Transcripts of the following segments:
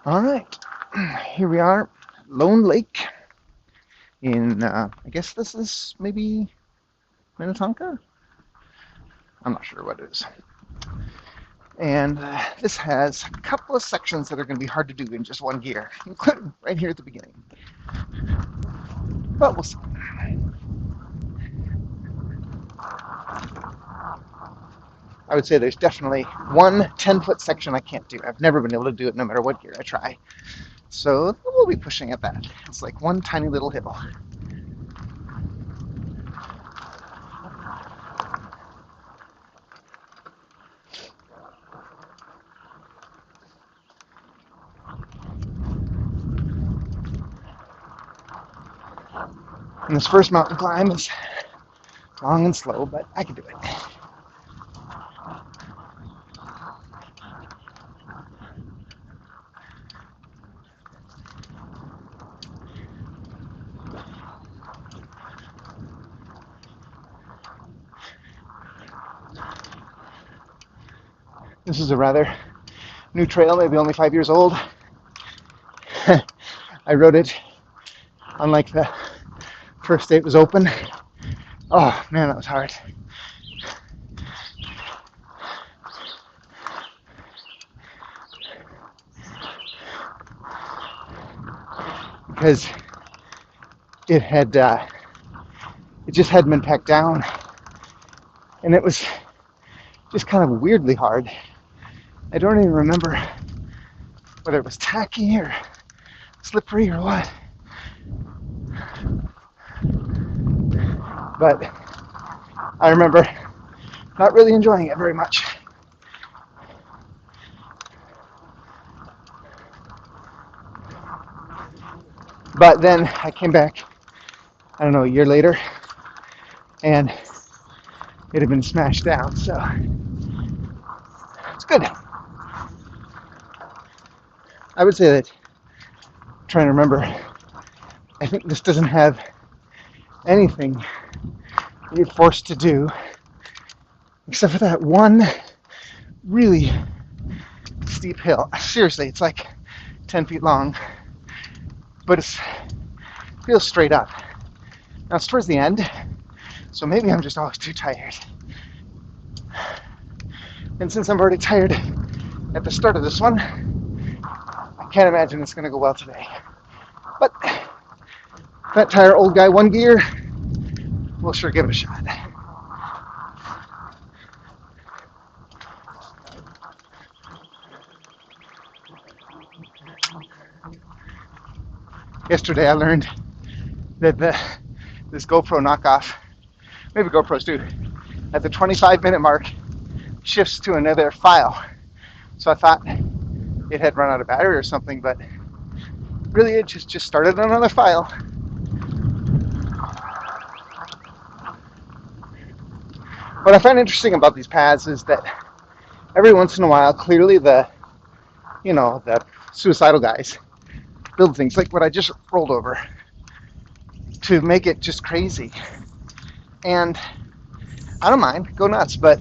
All right, here we are, Lone Lake in, I guess this is maybe Minnetonka? I'm not sure what it is. And this has a couple of sections that are going to be hard to do in just one gear, including right here at the beginning. But we'll see. I would say there's definitely one 10-foot section I can't do. I've never been able to do it no matter what gear I try. So we'll be pushing at that. It's like one tiny little hill. And this first mountain climb is long and slow, but I can do it. This is a rather new trail, maybe only 5 years old. I rode it on like the first day it was open. Oh man, that was hard. Because it just hadn't been packed down, and it was just kind of weirdly hard. I don't even remember whether it was tacky or slippery or what. But I remember not really enjoying it very much. But then I came back, I don't know, a year later, and it had been smashed down, so it's good. I would say that, I'm trying to remember, I think this doesn't have anything you're forced to do except for that one really steep hill. Seriously, it's like 10 feet long, but it feels straight up. Now it's towards the end, so maybe I'm just always too tired. And since I'm already tired at the start of this one, I can't imagine it's going to go well today. But Fat Tire Old Guy One Gear, we'll sure give it a shot. Yesterday I learned that this GoPro knockoff, maybe GoPros too, at the 25-minute mark shifts to another file. So I thought it had run out of battery or something, but really it just started on another file. What I find interesting about these paths is that every once in a while, clearly the suicidal guys build things like what I just rolled over to make it just crazy. And I don't mind, go nuts, but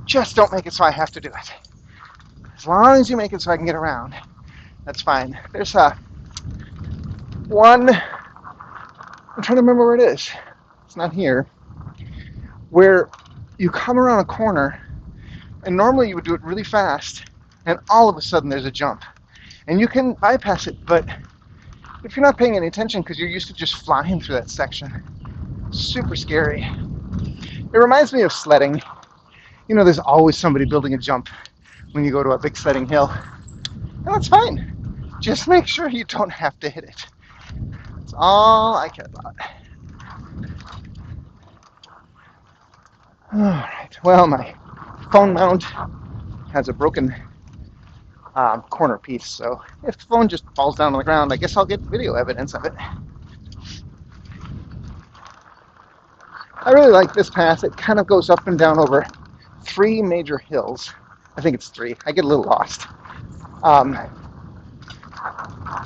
just don't make it so I have to do it. As long as you make it so I can get around, that's fine. There's one, I'm trying to remember where it is. It's not here. Where you come around a corner, and normally you would do it really fast, and all of a sudden there's a jump. And you can bypass it, but if you're not paying any attention because you're used to just flying through that section, super scary. It reminds me of sledding. You know, there's always somebody building a jump when you go to a big sledding hill. And that's fine. Just make sure you don't have to hit it. That's all I care about. All right, well, my phone mount has a broken corner piece, so if the phone just falls down on the ground, I guess I'll get video evidence of it. I really like this path. It kind of goes up and down over 3 major hills. I think it's 3. I get a little lost.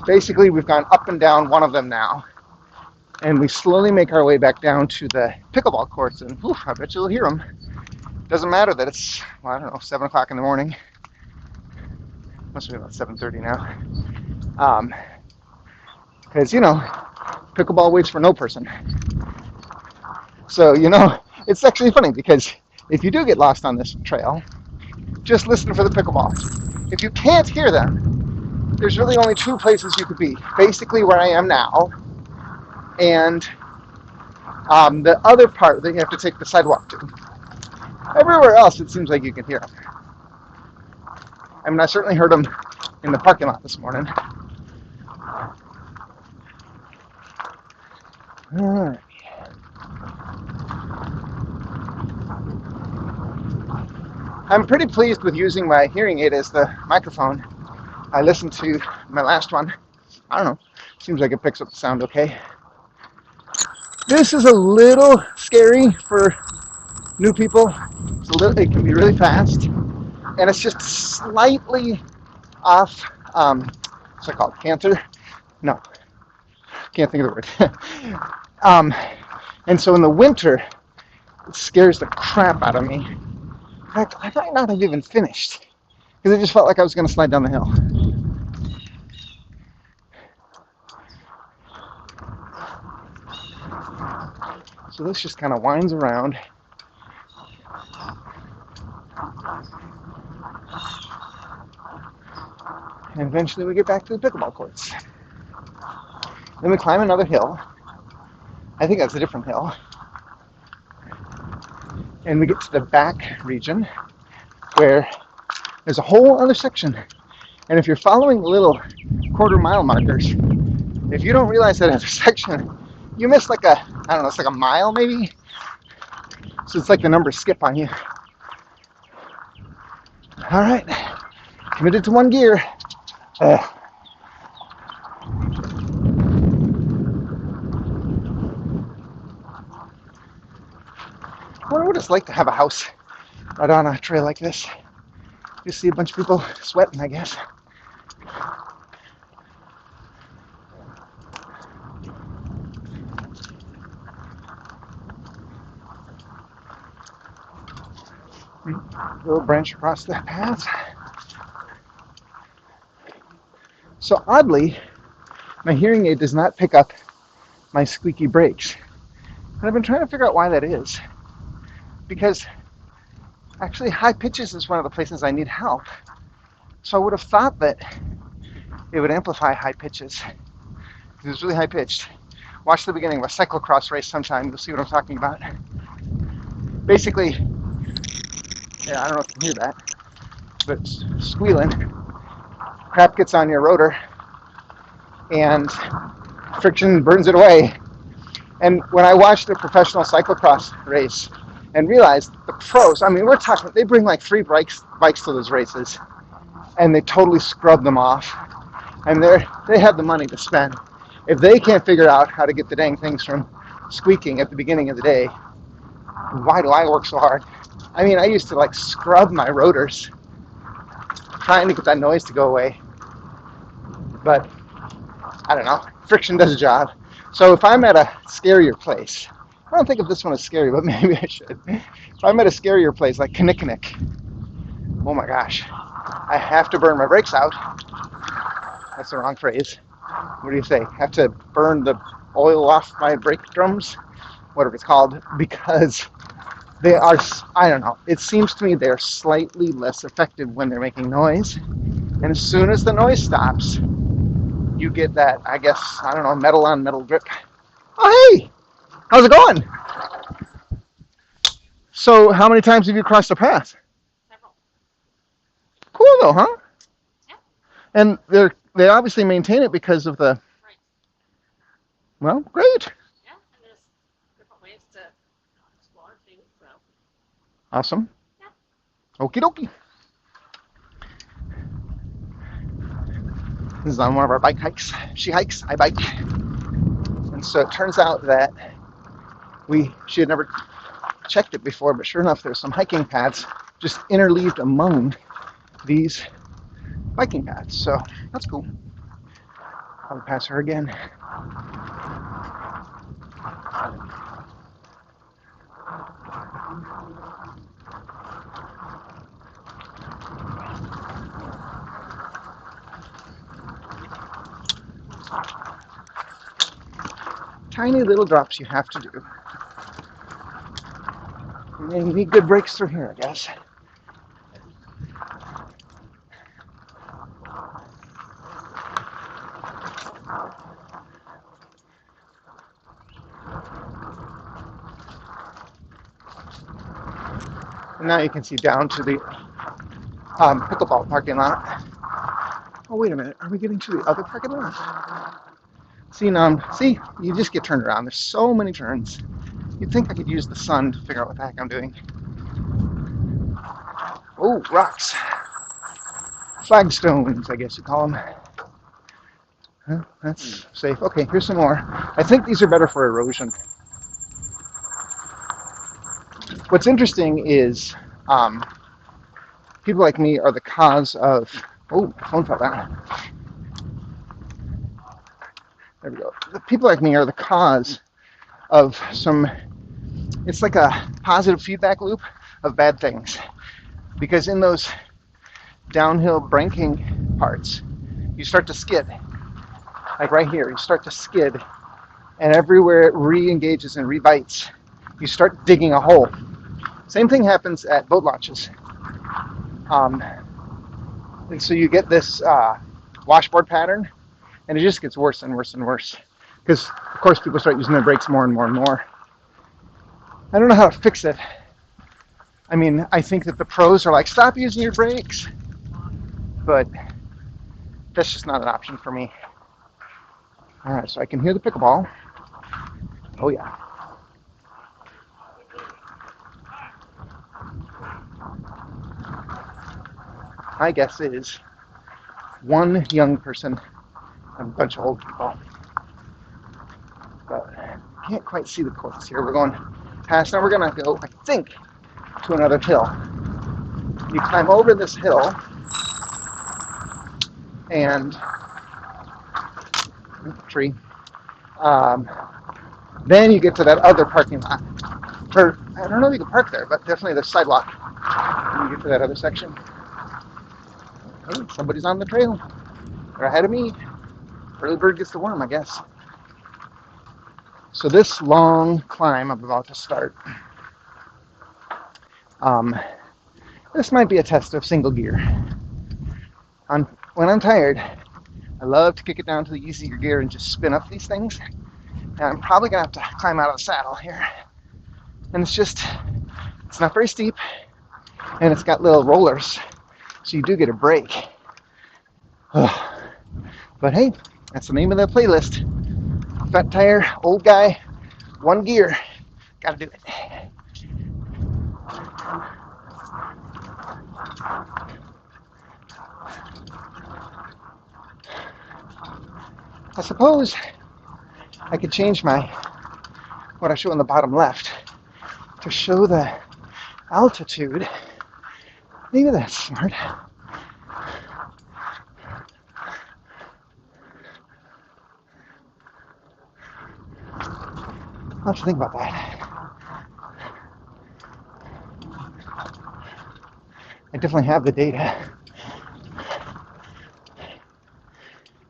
Basically, we've gone up and down one of them now, and we slowly make our way back down to the pickleball courts, and I bet you'll hear them. Doesn't matter that it's, well, I don't know, 7 o'clock in the morning. Must be about 7:30 now. Because, pickleball waits for no person. So, it's actually funny because if you do get lost on this trail, just listen for the pickleballs. If you can't hear them, there's really only two places you could be. Basically where I am now, and the other part that you have to take the sidewalk to. Everywhere else, it seems like you can hear them. I mean, I certainly heard them in the parking lot this morning. All right. I'm pretty pleased with using my hearing aid as the microphone. I listened to my last one. I don't know. Seems like it picks up the sound okay. This is a little scary for new people. It can be really fast, and it's just slightly off. What's it called? Canter? No, can't think of the word. And so in the winter, it scares the crap out of me. In fact, I might not have even finished because it just felt like I was going to slide down the hill. So this just kind of winds around. And eventually we get back to the pickleball courts. Then we climb another hill. I think that's a different hill. And we get to the back region where there's a whole other section. And if you're following the little quarter-mile markers, if you don't realize that other section, you miss like it's like a mile maybe. So it's like the numbers skip on you. All right, committed to one gear. I wonder what it's like to have a house right on a trail like this. You see a bunch of people sweating, I guess. Little branch across the path. So oddly, my hearing aid does not pick up my squeaky brakes. And I've been trying to figure out why that is. Because actually high pitches is one of the places I need help. So I would have thought that it would amplify high pitches. It was really high pitched. Watch the beginning of a cyclocross race sometime. You'll see what I'm talking about. Basically, I don't know if you can hear that, but squealing. Crap gets on your rotor and friction burns it away. And when I watched a professional cyclocross race and realized the pros, we're talking, they bring like 3 bikes to those races and they totally scrub them off. And they have the money to spend. If they can't figure out how to get the dang things from squeaking at the beginning of the day, why do I work so hard? I used to like scrub my rotors trying to get that noise to go away. But I don't know, friction does a job. So if I'm at a scarier place, I don't think of this one as scary, but maybe I should. If I'm at a scarier place like Kinnikinnick, oh my gosh, I have to burn my brakes out. That's the wrong phrase. What do you say? Have to burn the oil off my brake drums, whatever it's called, because they are, I don't know, it seems to me they're slightly less effective when they're making noise. And as soon as the noise stops, you get that, I guess, metal on metal grip. Oh, hey! How's it going? So how many times have you crossed the path? Several. Cool though, huh? Yeah. And they obviously maintain it because of the... Right. Well, great. Yeah, and there's different ways to explore things, so. Awesome. Yeah. Okie dokie. This is on one of our bike hikes. She hikes, I bike. And so it turns out that she had never checked it before, but sure enough, there's some hiking paths just interleaved among these biking paths. So that's cool. I'll pass her again. tiny little drops you have to do. And you need good breaks through here, I guess. And now you can see down to the pickleball parking lot. Oh, wait a minute. Are we getting to the other parking lot? See, you just get turned around. There's so many turns. You'd think I could use the sun to figure out what the heck I'm doing. Oh, rocks. Flagstones, I guess you call them. Huh, that's safe. Okay, here's some more. I think these are better for erosion. What's interesting is people like me are the cause of... Oh, my phone fell down. There we go. The people like me are the cause of some... It's like a positive feedback loop of bad things. Because in those downhill banking parts, you start to skid. Like right here, you start to skid. And everywhere it re-engages and re-bites, you start digging a hole. Same thing happens at boat launches. And so you get this washboard pattern, and it just gets worse and worse and worse. Because, of course, people start using their brakes more and more and more. I don't know how to fix it. I mean, I think that the pros are like, stop using your brakes. But that's just not an option for me. All right, so I can hear the pickleball. Oh, yeah. My guess is one young person and a bunch of old people. But I can't quite see the course here. We're going past. Now we're going to go, I think, to another hill. You climb over this hill and tree. Then you get to that other parking lot. Or I don't know if you can park there, but definitely the sidewalk. When you get to that other section. Oh, somebody's on the trail. They're ahead of me. Early bird gets the worm, I guess. So this long climb I'm about to start, this might be a test of single gear. When I'm tired, I love to kick it down to the easier gear and just spin up these things. And I'm probably going to have to climb out of the saddle here. And it's not very steep, and it's got little rollers, so you do get a break. But hey, that's the name of the playlist. Fat tire, old guy, one gear. Gotta do it. I suppose I could change what I show in the bottom left to show the altitude. Maybe that's smart. I'll have to think about that. I definitely have the data.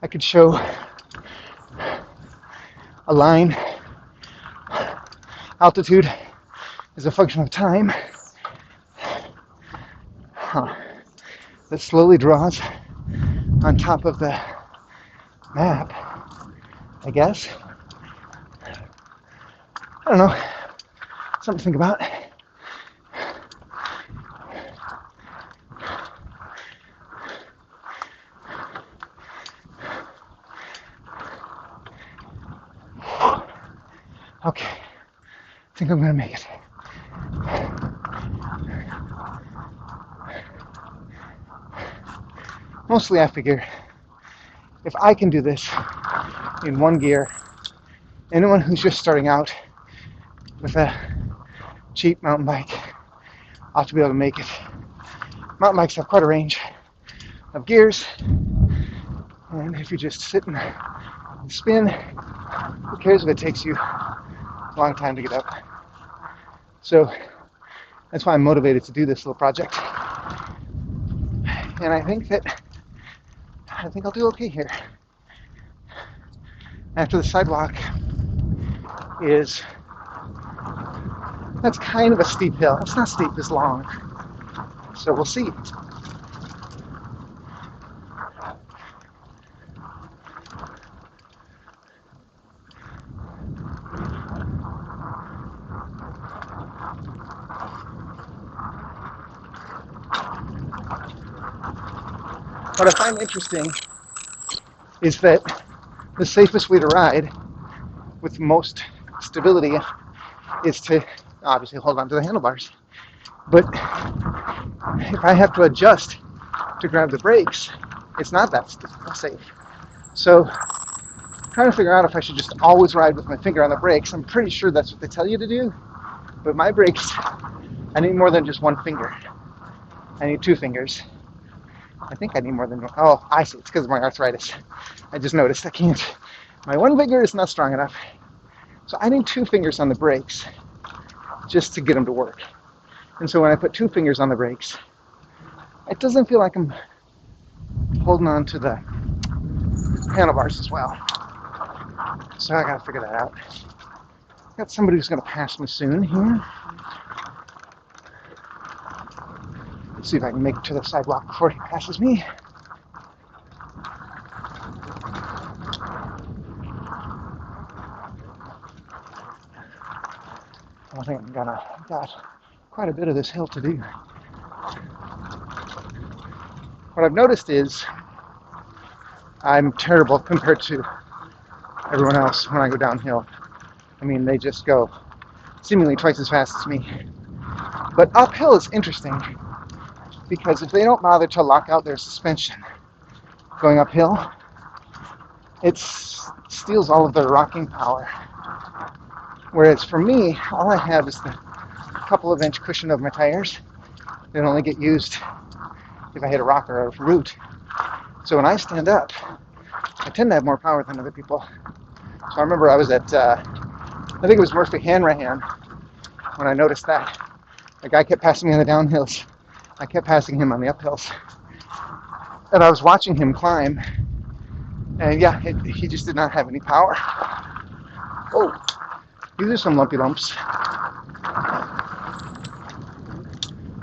I could show a line. Altitude is a function of time. That slowly draws on top of the map, I guess. I don't know. Something to think about. Okay, I think I'm gonna make it. Mostly I figure if I can do this in one gear, anyone who's just starting out with a cheap mountain bike ought to be able to make it. Mountain bikes have quite a range of gears, and if you just sit and spin, who cares if it takes you a long time to get up. So that's why I'm motivated to do this little project. And I think I'll do okay here. After the sidewalk, is that's kind of a steep hill. It's not steep, it's long. So we'll see. What I find interesting is that the safest way to ride with most stability is to obviously hold on to the handlebars. But if I have to adjust to grab the brakes, it's not that safe. So I'm trying to figure out if I should just always ride with my finger on the brakes. I'm pretty sure that's what they tell you to do. But my brakes, I need more than just one finger. I need two fingers. I think I need more than one. Oh, I see. It's because of my arthritis. I just noticed I can't. My one finger is not strong enough. So I need two fingers on the brakes just to get them to work. And so when I put two fingers on the brakes, it doesn't feel like I'm holding on to the handlebars as well. So I gotta figure that out. Got somebody who's gonna pass me soon here. Let's see if I can make it to the sidewalk before he passes me. I think I've got quite a bit of this hill to do. What I've noticed is I'm terrible compared to everyone else when I go downhill. I mean, they just go seemingly twice as fast as me. But uphill is interesting because if they don't bother to lock out their suspension going uphill, it steals all of their rocking power. Whereas for me, all I have is the couple of inch cushion of my tires that only get used if I hit a rock or a root. So when I stand up, I tend to have more power than other people. So I remember I was at, I think it was Murphy Hanrahan, when I noticed that. The guy kept passing me on the downhills. I kept passing him on the uphills. And I was watching him climb, and yeah, he just did not have any power. Oh, these are some lumpy lumps.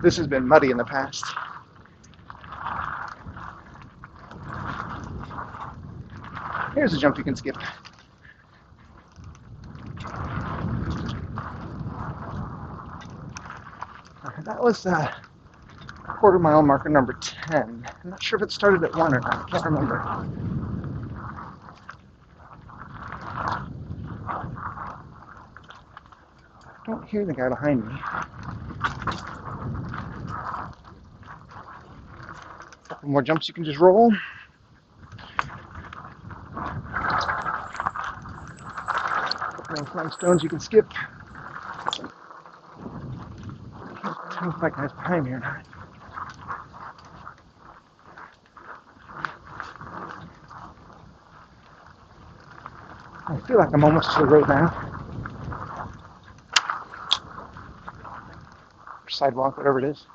This has been muddy in the past. Here's a jump you can skip. That was quarter mile marker number 10. I'm not sure if it started at 1 or not. I can't remember. I don't hear the guy behind me. A couple more jumps you can just roll. A couple more flying stones you can skip. I can't tell if that guy's behind me or not. I feel like I'm almost to the road now. Or sidewalk, whatever it is.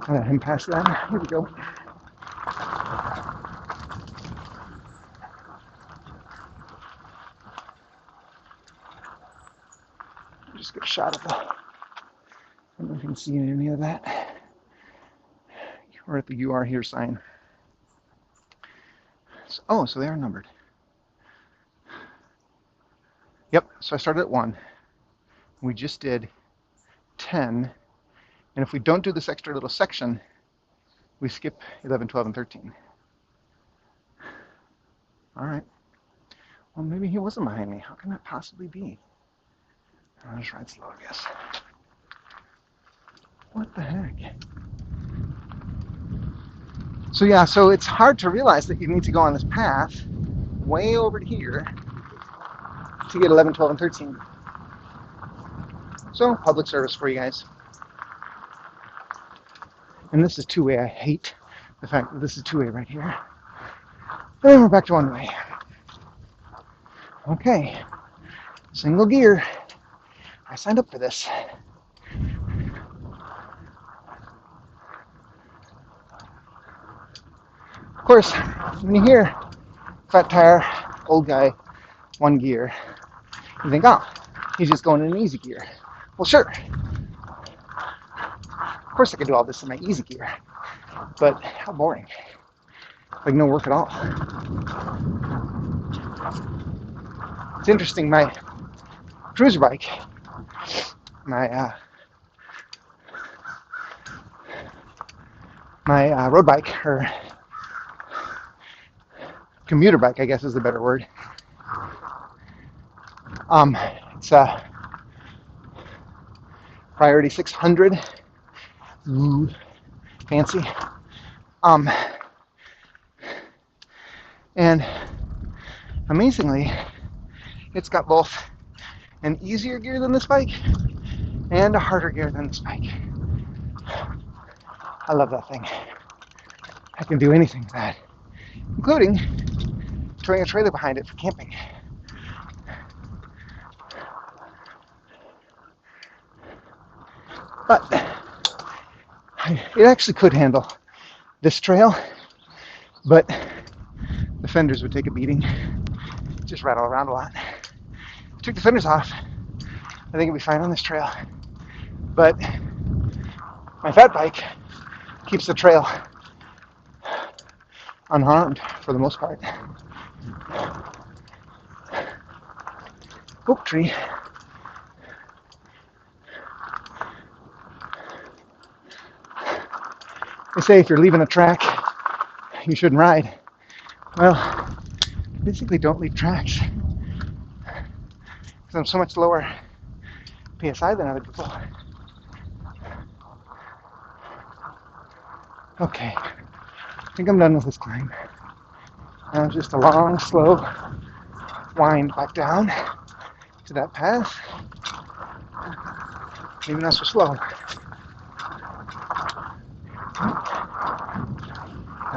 I'll let him pass that. Here we go. Just get a shot of the. I don't know if you can see any of that. We're at the "You Are Here" sign. So they are numbered. Yep, so I started at 1. We just did 10. And if we don't do this extra little section, we skip 11, 12, and 13. All right. Well, maybe he wasn't behind me. How can that possibly be? I'll just ride slow, I guess. What the heck? So yeah, so it's hard to realize that you need to go on this path way over here to get 11, 12, and 13. So, public service for you guys. And this is two-way. I hate the fact that this is two-way right here. And we're back to one-way. Okay. Single gear. I signed up for this. Of course, when you hear flat tire, old guy, one gear, you think, oh, he's just going in an easy gear. Well, sure. Of course I can do all this in my easy gear, but how boring. Like no work at all. It's interesting, my cruiser bike, my road bike, or commuter bike, I guess is the better word. It's a Priority 600. Ooh, fancy. And amazingly, it's got both an easier gear than this bike and a harder gear than this bike. I love that thing. I can do anything with that, including towing a trailer behind it for camping. But it actually could handle this trail, but the fenders would take a beating. Just rattle around a lot. If I took the fenders off, I think it'd be fine on this trail. But my fat bike keeps the trail unharmed for the most part. Oak tree. They say if you're leaving a track, you shouldn't ride. Well, basically don't leave tracks. Because I'm so much lower PSI than other people. Okay, I think I'm done with this climb. Now just a long, slow wind back down to that path. Maybe not so slow.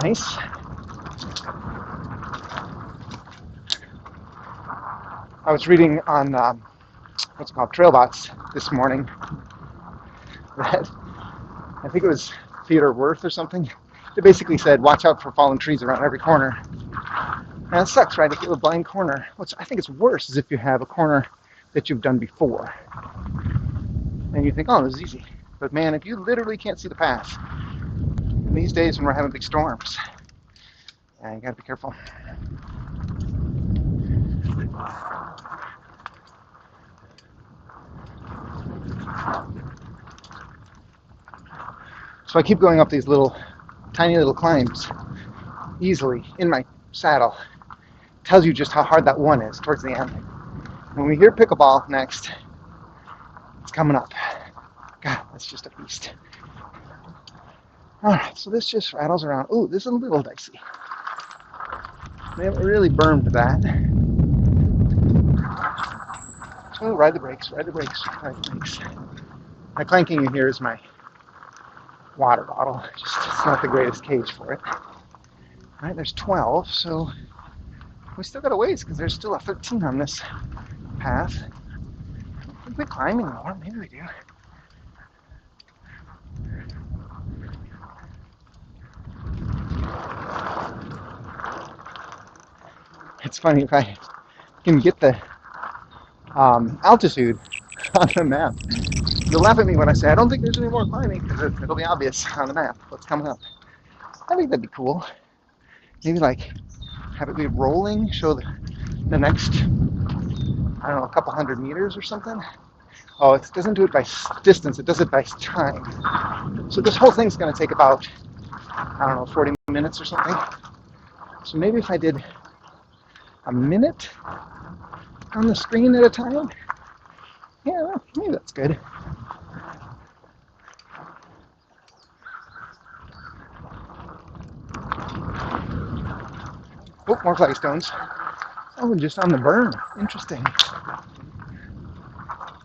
Nice. I was reading on what's it called, Trailbots this morning that I think it was Theodore Wirth or something. They basically said, watch out for fallen trees around every corner. And it sucks, right? If you have a blind corner, which I think it's worse is if you have a corner that you've done before. And you think, oh, this is easy. But man, if you literally can't see the path, these days when we're having big storms, yeah, you gotta be careful. So I keep going up these tiny little climbs easily in my saddle. Tells you just how hard that one is towards the end. When we hear pickleball next, it's coming up. God, that's just a beast. All right, so this just rattles around. Ooh, this is a little dicey. They haven't really burned that. So ride the brakes, ride the brakes, ride the brakes. My clanking in here is my water bottle. Just it's not the greatest cage for it. All right, there's 12, so we still got a ways because there's still a 13 on this path. I don't think we climb anymore. Maybe we do. It's funny if I can get the altitude on the map. You'll laugh at me when I say I don't think there's any more climbing because it'll be obvious on the map what's coming up. I think that'd be cool. Maybe like have it be rolling, show the next, I don't know, a couple hundred meters or something. Oh, it doesn't do it by distance, it does it by time. So this whole thing's going to take about, I don't know, 40 minutes or something. So maybe if I did a minute on the screen at a time, yeah, well, maybe that's good. Oh, more flagstones. Oh, just on the berm. Interesting.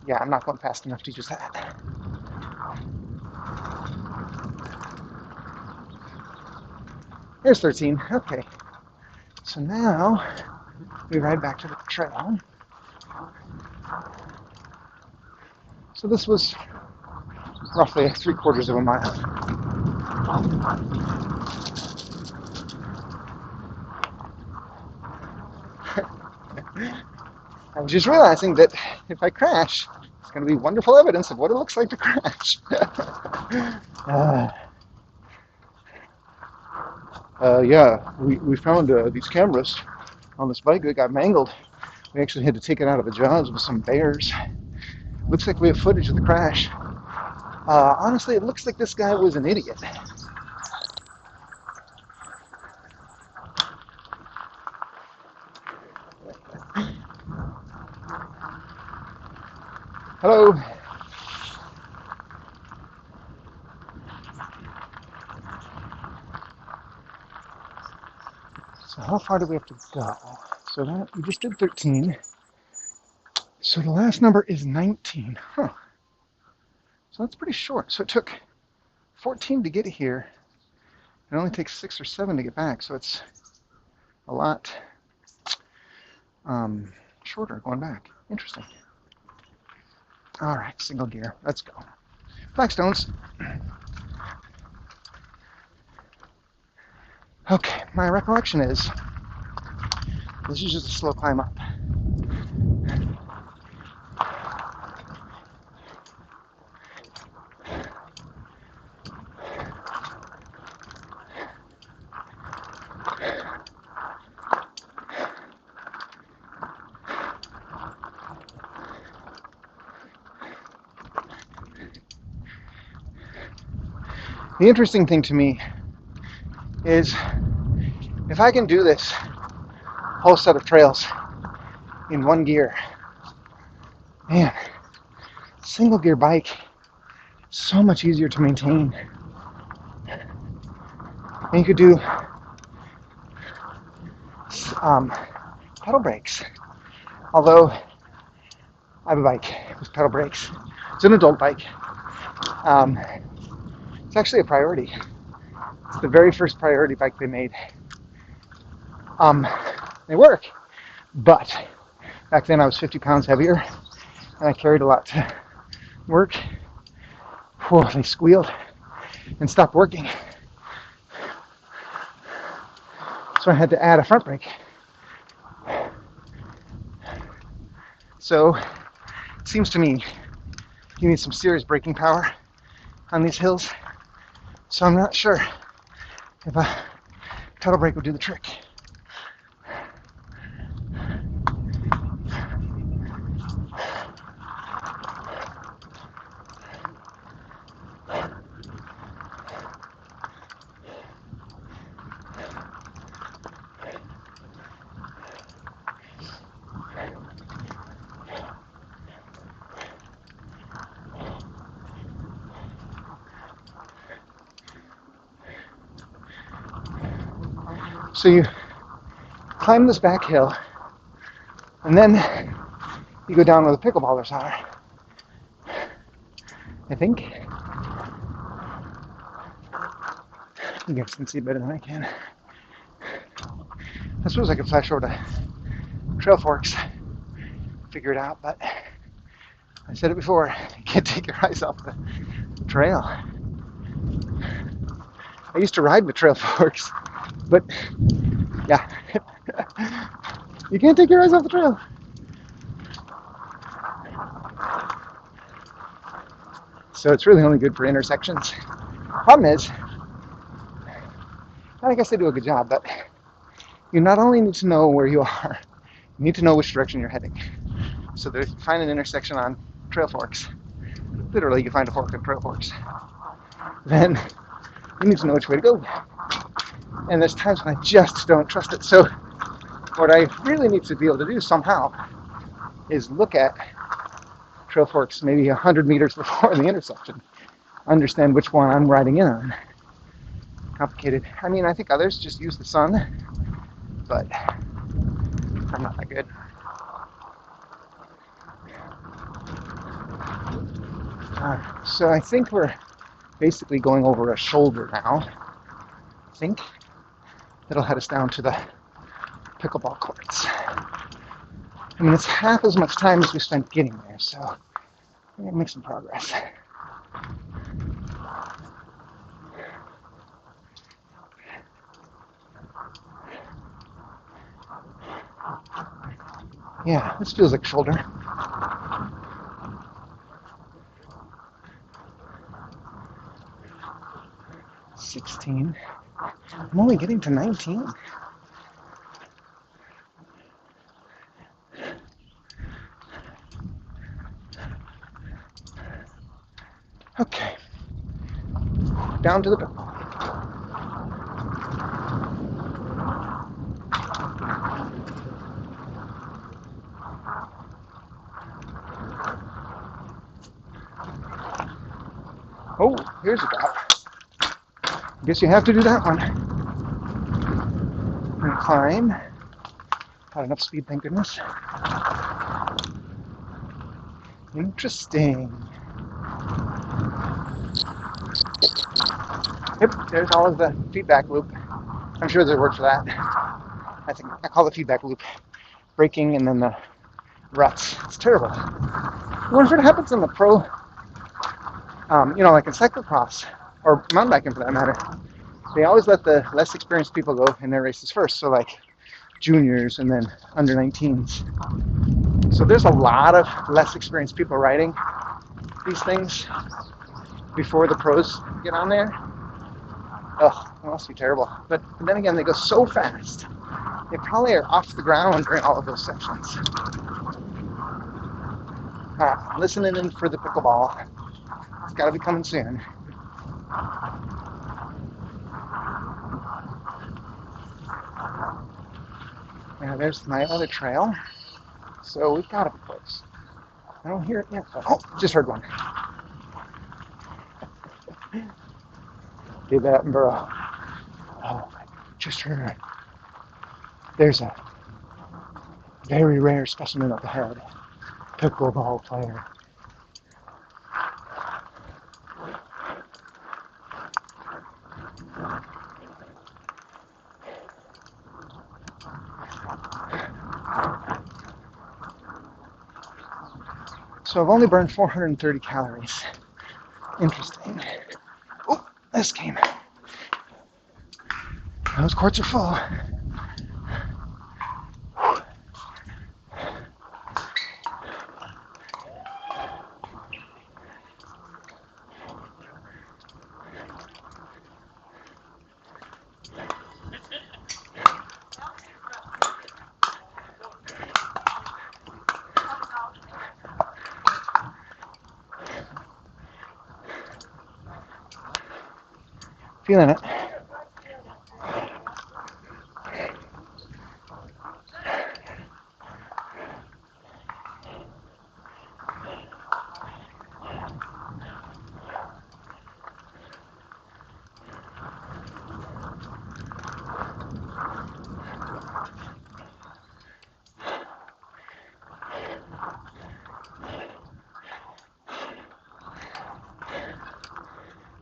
Yeah, I'm not going fast enough to use that. There's 13. Okay. So now we ride back to the trail. So this was roughly 3/4 of a mile. I was just realizing that if I crash, it's going to be wonderful evidence of what it looks like to crash. Yeah, we found these cameras on this bike that got mangled. We actually had to take it out of the jaws with some bears. Looks like we have footage of the crash. Honestly, it looks like this guy was an idiot. Hello. So how far do we have to go? So that we just did 13. So the last number is 19. Huh. So that's pretty short. So it took 14 to get here. It only takes 6 or 7 to get back. So it's a lot shorter going back. Interesting. All right, single gear. Let's go. Flagstones. Okay, my recollection is this is just a slow climb up. The interesting thing to me is if I can do this whole set of trails in one gear, man, single gear bike, so much easier to maintain. And you could do pedal brakes. Although I have a bike with pedal brakes. It's an adult bike. It's actually a priority. It's the very first priority bike they made. They work, but back then I was 50 pounds heavier and I carried a lot to work. Whew, they squealed and stopped working. So I had to add a front brake. So it seems to me you need some serious braking power on these hills. So I'm not sure if a pedal brake would do the trick. So you climb this back hill, and then you go down where the pickleballers are. I think. You guys can see better than I can. I suppose I could flash over to Trail Forks, figure it out, but I said it before, you can't take your eyes off the trail. I used to ride with Trail Forks, but yeah, you can't take your eyes off the trail. So it's really only good for intersections. Problem is, I guess they do a good job, but you not only need to know where you are, you need to know which direction you're heading. So that if you find an intersection on Trail Forks, literally you find a fork in Trail Forks, then you need to know which way to go. And there's times when I just don't trust it. So what I really need to be able to do somehow is look at Trail Forks maybe 100 meters before the intersection, understand which one I'm riding in on. Complicated. I mean, I think others just use the sun, but I'm not that good. So I think we're basically going over a shoulder now. I think that'll head us down to the pickleball courts. I mean, it's half as much time as we spent getting there, so we're gonna make some progress. Yeah, this feels like shoulder. $16. I'm only getting to 19. Okay, down to the pickleball. Oh, here's a drop. Guess you have to do that one. And climb. Got enough speed, thank goodness. Interesting. Yep, there's all of the feedback loop. I'm sure there's a word for that. I call the feedback loop braking and then the ruts. It's terrible. I wonder if it happens in the pro, like in cyclocross or mountain biking for that matter. They always let the less experienced people go in their races first. So like juniors and then under 19s. So there's a lot of less experienced people riding these things before the pros get on there. Ugh, it must be terrible. But then again, they go so fast. They probably are off the ground during all of those sections. Listening in for the pickleball. It's got to be coming soon. Now there's my other trail. So we've got to be close. I don't hear it yet. Oh, just heard one. Did that in Burrow. Oh, just heard. There's a very rare specimen up ahead. Pickleball player. So I've only burned 430 calories. Interesting. Oh, this came. Those courts are full. Feeling it.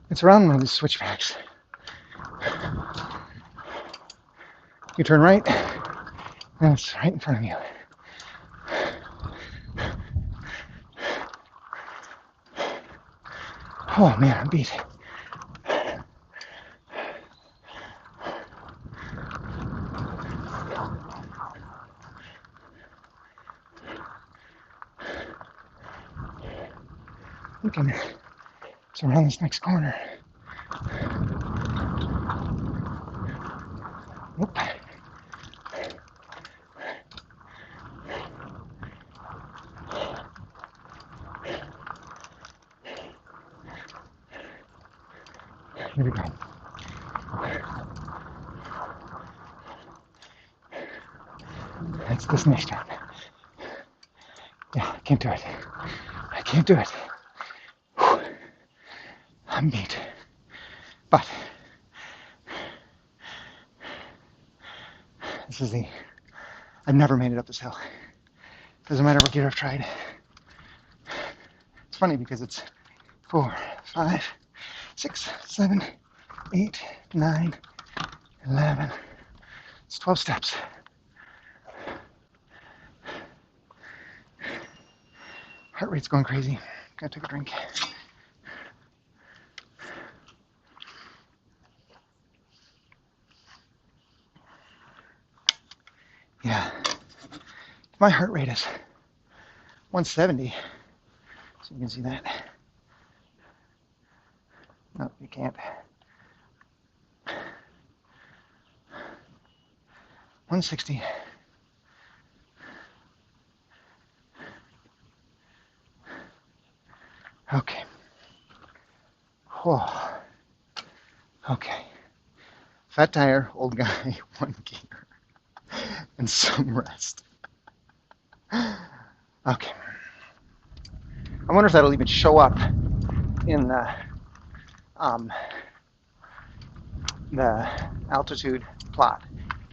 It's around one of these switchbacks. You turn right, and it's right in front of you. Oh man, I'm beat. Looking, it's around this next corner. Nope. Here we go. That's this next one. Yeah, I can't do it. I can't do it. Whew. I'm beat. But this is I've never made it up this hill. Doesn't matter what gear I've tried. It's funny because it's 4, 5, 6, 7, 8, 9, 11. It's 12 steps. Heart rate's going crazy. Gotta take a drink. Yeah, My heart rate is 170, so you can see that. No, you can't. 160. Okay. Oh. Okay. Fat tire, old guy, one gear, and some rest. Okay. I wonder if that'll even show up in um, the altitude plot.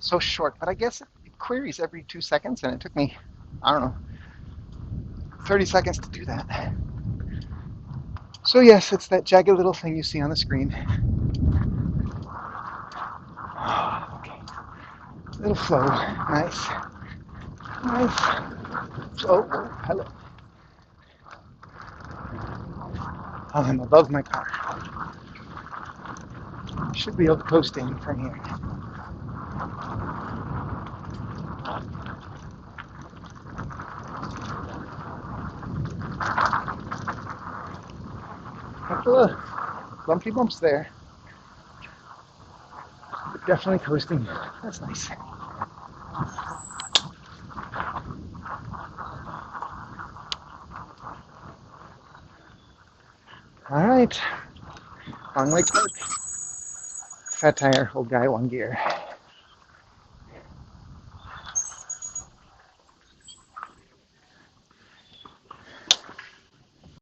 So short, but I guess it queries every 2 seconds, and it took me, I don't know, 30 seconds to do that. So yes, it's that jagged little thing you see on the screen. Okay. Little flow. Nice. Nice. Oh, hello. Oh, I'm above my car. Should be able to coast in from here. Couple of bumpy bumps there. But definitely coasting. That's nice. All right. Long way to work. Fat tire, old guy, one gear.